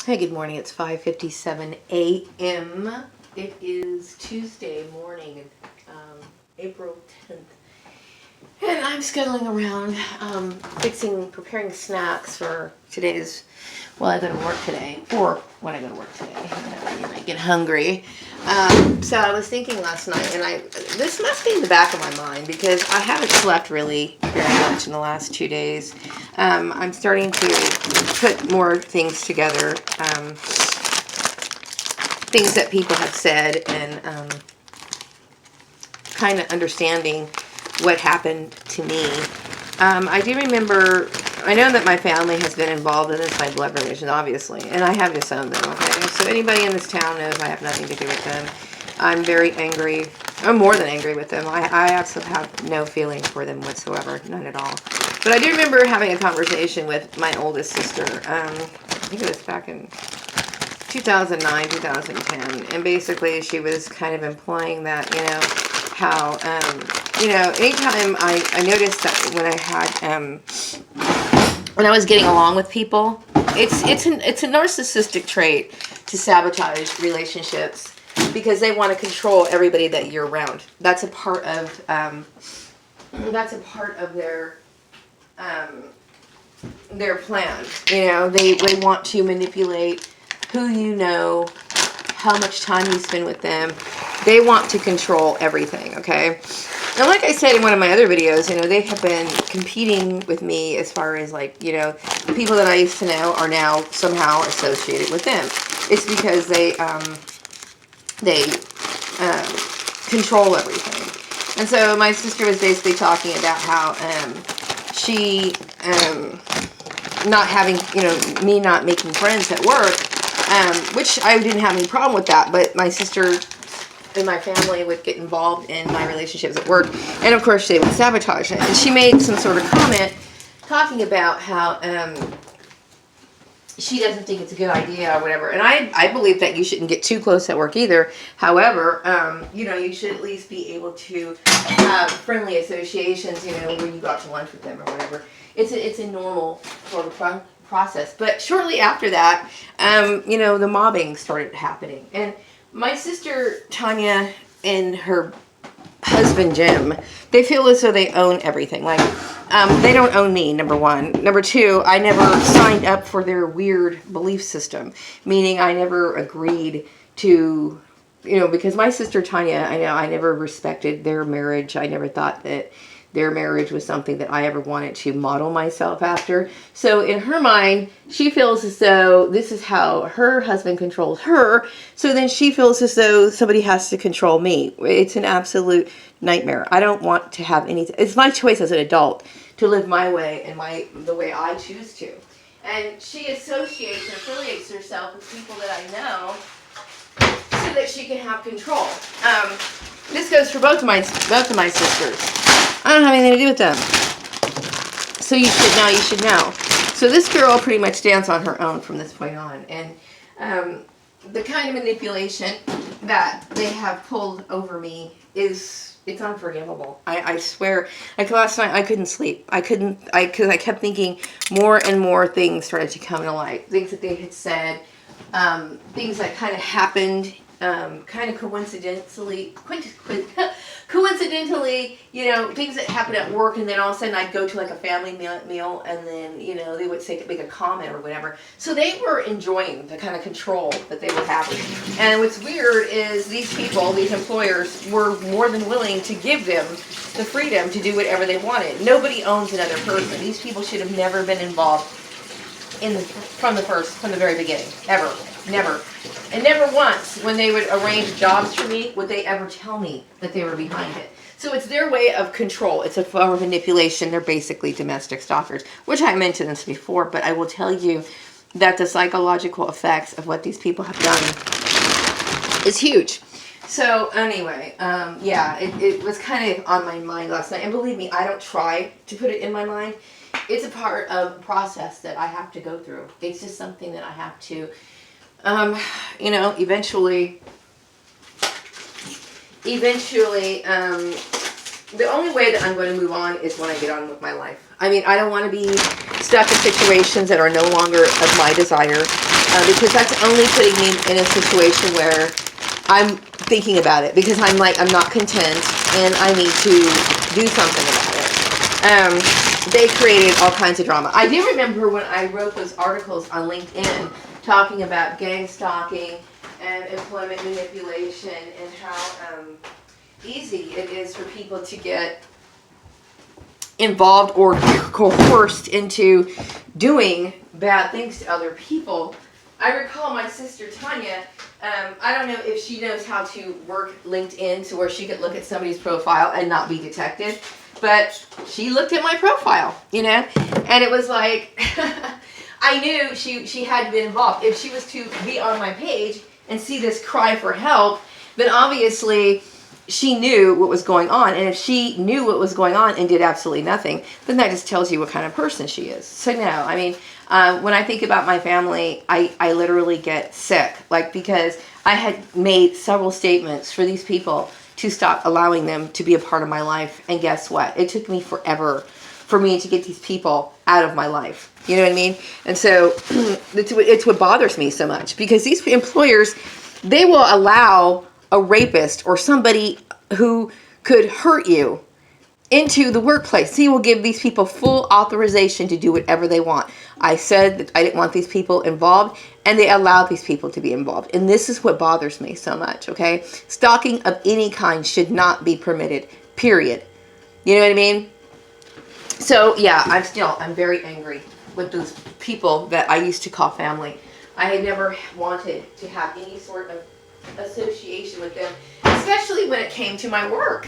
Hey, good morning. It's 5:57 a.m. It is Tuesday morning, April 10th. And I'm scuttling around, preparing snacks for today's, well, I go to work today, or when I go to work today, whenever you might get hungry. So I was thinking last night, and this must be in the back of my mind, because I haven't slept really very much in the last 2 days. I'm starting to put more things together, things that people have said, and kind of understanding what happened to me. I do remember, I know that my family has been involved in this by blood relation, obviously, and I have disowned them, okay? So anybody in this town knows I have nothing to do with them. I'm very angry. I'm more than angry with them. I absolutely have no feeling for them whatsoever, none at all. But I do remember having a conversation with my oldest sister. I think it was back in 2009, 2010, and basically she was kind of implying that, how, anytime I noticed that when I was getting along with people, it's a narcissistic trait to sabotage relationships because they want to control everybody that you're around. That's a part of their plan. They want to manipulate who you know, how much time you spend with them. They want to control everything, okay? And like I said in one of my other videos, they have been competing with me as far as the people that I used to know are now somehow associated with them. It's because they control everything. And so my sister was basically talking about how she not having, me not making friends at work, which I didn't have any problem with that, but my sister and my family would get involved in my relationships at work, and of course they would sabotage it. And she made some sort of comment talking about how she doesn't think it's a good idea or whatever. And I believe that you shouldn't get too close at work either. However, you should at least be able to have friendly associations, where you go out to lunch with them or whatever. It's a normal sort of process. But shortly after that, the mobbing started happening. And my sister Tanya and her husband Jim, they feel as though they own everything. They don't own me, number one. Number two, I never signed up for their weird belief system, meaning I never agreed to, because my sister Tanya, I never respected their marriage. I never thought that their marriage was something that I ever wanted to model myself after. So in her mind, she feels as though this is how her husband controls her. So then she feels as though somebody has to control me. It's an absolute nightmare. I don't want to have any. It's my choice as an adult to live my way and the way I choose to. And she associates and affiliates herself with people that I know so that she can have control. This goes for both of my sisters. I don't have anything to do with them. So you should know. So this girl pretty much stands on her own from this point on. And the kind of manipulation that they have pulled over me it's unforgivable. I swear. Like last night, I couldn't sleep. Because I kept thinking more and more things started to come to light. Things that they had said, things that kind of happened, kind of coincidentally, things that happen at work, and then all of a sudden I'd go to a family meal, and then, they would make a comment or whatever. So they were enjoying the kind of control that they were having. And what's weird is these people, these employers, were more than willing to give them the freedom to do whatever they wanted. Nobody owns another person. These people should have never been involved from the very beginning, ever. Never. And never once, when they would arrange jobs for me, would they ever tell me that they were behind it. So it's their way of control. It's a form of manipulation. They're basically domestic stalkers, which I mentioned this before, but I will tell you that the psychological effects of what these people have done is huge. So anyway, it was kind of on my mind last night. And believe me, I don't try to put it in my mind. It's a part of the process that I have to go through. It's just something that I have to eventually, the only way that I'm going to move on is when I get on with my life. I don't want to be stuck in situations that are no longer of my desire. because that's only putting me in a situation where I'm thinking about it, because I'm like, I'm not content and I need to do something about it. They created all kinds of drama. I do remember when I wrote those articles on LinkedIn talking about gang stalking and employment manipulation and how easy it is for people to get involved or coerced into doing bad things to other people. I recall my sister Tanya, I don't know if she knows how to work LinkedIn to where she could look at somebody's profile and not be detected, but she looked at my profile, you know, and it was like, I knew she had been involved. If she was to be on my page and see this cry for help, then obviously she knew what was going on. And if she knew what was going on and did absolutely nothing, then that just tells you what kind of person she is. So no, I mean, when I think about my family, I literally get sick, like, because I had made several statements for these people to stop allowing them to be a part of my life. And guess what? It took me forever for me to get these people out of my life. You know what I mean? And so it's what bothers me so much, because these employers, they will allow a rapist or somebody who could hurt you into the workplace. He will give these people full authorization to do whatever they want. I said that I didn't want these people involved, and they allowed these people to be involved. And this is what bothers me so much, okay? Stalking of any kind should not be permitted, period. You know what I mean? So, yeah, I'm very angry with those people that I used to call family. I had never wanted to have any sort of association with them, especially when it came to my work.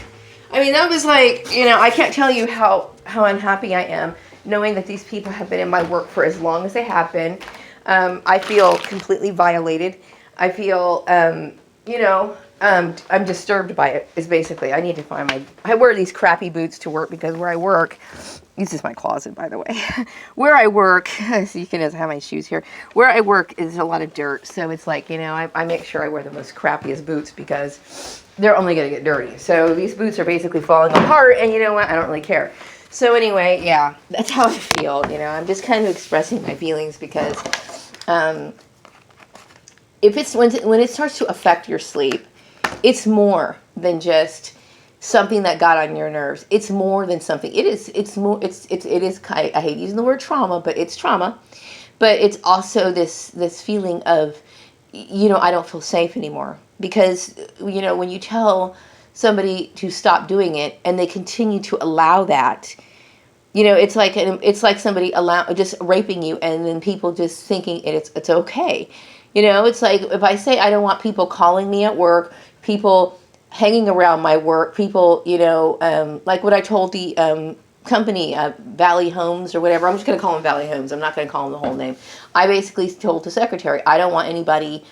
I mean, that was like, you know, I can't tell you how unhappy I am knowing that these people have been in my work for as long as they have been. I feel completely violated. I feel, you know, I'm disturbed by it, is basically. I need to find I wear these crappy boots to work because where I work, this is my closet, by the way. Where I work, so you can have my shoes here. Where I work is a lot of dirt, so it's like, you know, I make sure I wear the most crappiest boots because they're only going to get dirty. So these boots are basically falling apart, and you know what? I don't really care. So anyway, yeah, that's how I feel. You know, I'm just kind of expressing my feelings because if it's when it starts to affect your sleep, it's more than just something that got on your nerves. It's more than something. It is. I hate using the word trauma, but it's trauma. But it's also this feeling of, you know, I don't feel safe anymore, because, you know, when you tell somebody to stop doing it and they continue to allow that, you know, it's like somebody just raping you, and then people just thinking it's okay. You know, it's like if I say I don't want people calling me at work, people hanging around my work, people, you know, like what I told the company, Valley Homes or whatever. I'm just going to call them Valley Homes. I'm not going to call them the whole name. I basically told the secretary, I don't want anybody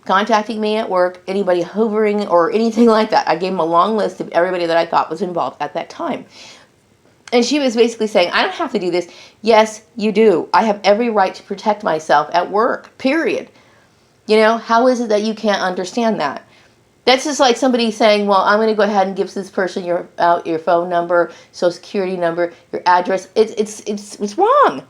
contacting me at work, anybody hovering or anything like that. I gave them a long list of everybody that I thought was involved at that time. And she was basically saying, I don't have to do this. Yes, you do. I have every right to protect myself at work, period. You know, how is it that you can't understand that? That's just like somebody saying, well, I'm going to go ahead and give this person your phone number, social security number, your address. It's wrong.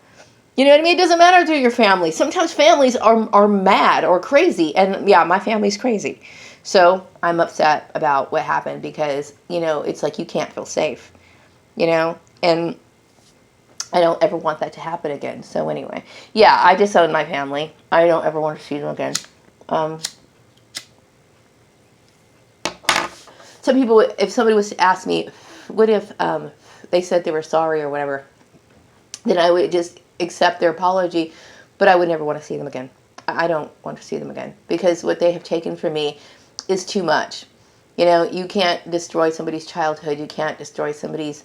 You know what I mean? It doesn't matter if they're your family. Sometimes families are mad or crazy. And yeah, my family's crazy. So I'm upset about what happened because, you know, it's like you can't feel safe, you know? And I don't ever want that to happen again. So anyway, yeah, I disown my family. I don't ever want to see them again. Some people, if somebody was to ask me, what if they said they were sorry or whatever, then I would just accept their apology, but I would never want to see them again. I don't want to see them again because what they have taken from me is too much. You know, you can't destroy somebody's childhood. You can't destroy somebody's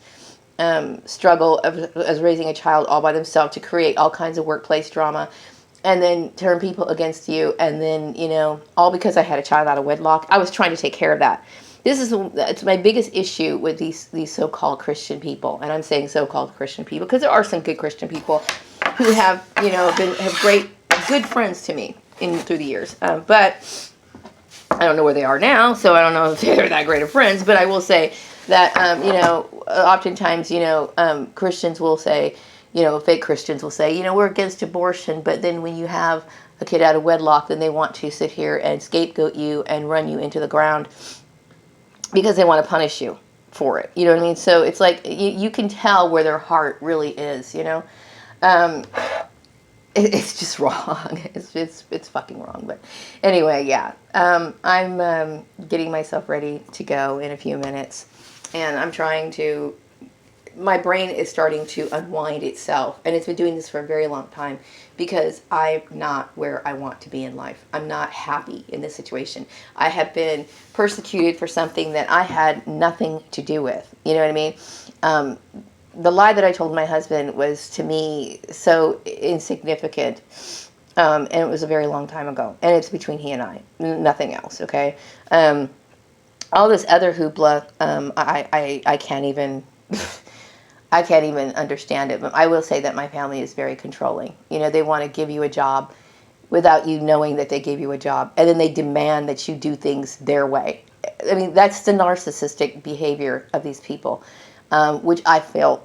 struggle as raising a child all by themselves to create all kinds of workplace drama and then turn people against you. And then, you know, all because I had a child out of wedlock. I was trying to take care of that. It's my biggest issue with these so-called Christian people. And I'm saying so-called Christian people because there are some good Christian people who have, you know, have great, good friends to me through the years. But I don't know where they are now, so I don't know if they're that great of friends. But I will say that, you know, oftentimes, you know, Christians will say, you know, fake Christians will say, you know, we're against abortion, but then when you have a kid out of wedlock, then they want to sit here and scapegoat you and run you into the ground because they want to punish you for it. You know what I mean? So it's like you can tell where their heart really is, you know. It's just wrong. It's fucking wrong. But anyway, yeah. I'm getting myself ready to go in a few minutes, and I'm trying to. My brain is starting to unwind itself, and it's been doing this for a very long time because I'm not where I want to be in life. I'm not happy in this situation. I have been persecuted for something that I had nothing to do with. You know what I mean? The lie that I told my husband was, to me, so insignificant, and it was a very long time ago, and it's between he and I, nothing else, okay? All this other hoopla, I can't even... I can't even understand it, but I will say that my family is very controlling. You know, they want to give you a job without you knowing that they gave you a job, and then they demand that you do things their way. I mean, that's the narcissistic behavior of these people, which I feel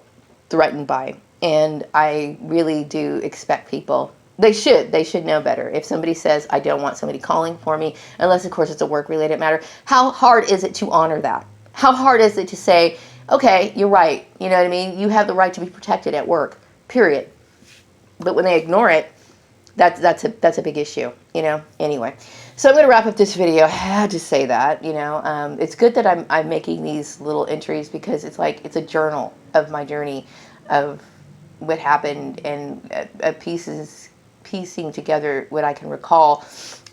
threatened by, and I really do expect people, they should know better. If somebody says, I don't want somebody calling for me, unless, of course, it's a work-related matter, how hard is it to honor that? How hard is it to say, okay, you're right, you know what I mean? You have the right to be protected at work, period. But when they ignore it, that's a big issue, you know? Anyway, so I'm going to wrap up this video. I had to say that, you know. It's good that I'm making these little entries because it's like, it's a journal of my journey of what happened and piecing together what I can recall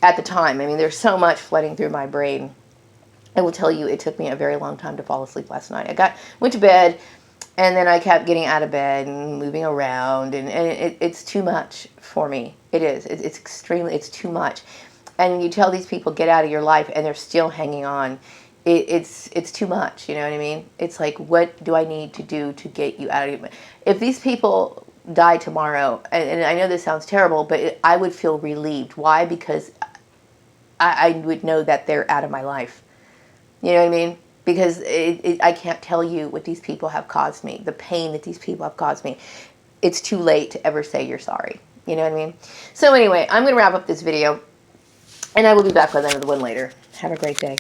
at the time. I mean, there's so much flooding through my brain. I will tell you, it took me a very long time to fall asleep last night. Went to bed, and then I kept getting out of bed and moving around, and it's too much for me. It is. It's too much. And you tell these people, get out of your life, and they're still hanging on. It's too much, you know what I mean? It's like, what do I need to do to get you out of your... If these people die tomorrow, and I know this sounds terrible, but I would feel relieved. Why? Because I would know that they're out of my life. You know what I mean? Because I can't tell you what these people have caused me, the pain that these people have caused me. It's too late to ever say you're sorry. You know what I mean? So anyway, I'm going to wrap up this video, and I will be back with another one later. Have a great day.